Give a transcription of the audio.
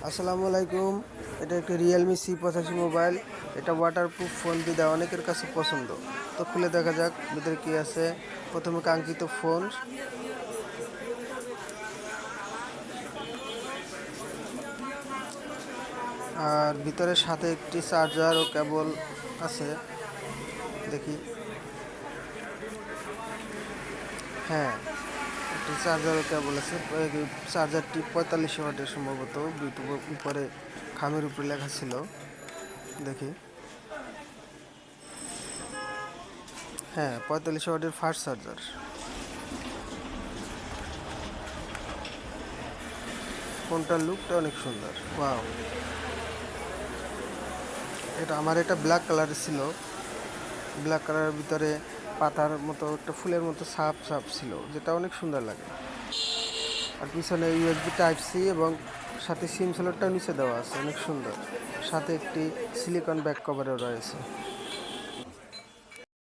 আসসালামু আলাইকুম। এটা একটি রিয়েলমি C85 মোবাইল। এটা ওয়াটারপ্রুফ ফোন বিদা অনেকের কাছে পছন্দ। তো খুলে দেখা যাক ভিতরে কি আছে। প্রথমে কাঙ্ক্ষিত ফোন, আর ভিতরে সাথে একটি চার্জার ও কেবল আছে। দেখি, হ্যাঁ, একটি চার্জার ও কেবল আছে। চার্জারটি 45 ওয়াটের সম্ভবত। ইউটিউবের উপরে খামের উপরে লেখা ছিল। দেখি, হ্যাঁ, 45 ওয়াটের ফাস্ট চার্জার। ফোনটার লুকটা অনেক সুন্দর। ওয়াও, এটা ব্ল্যাক কালারের ছিল। ব্ল্যাক কালারের ভিতরে পাতার মতো একটা ফুলের মতো সাপ সাপ ছিল, যেটা অনেক সুন্দর লাগে। আর পিছনে USB Type-C এবং সাথে সিম স্লটটাও নিচে দেওয়া আছে, অনেক সুন্দর। সাথে একটি সিলিকন ব্যাক কভারও রয়েছে।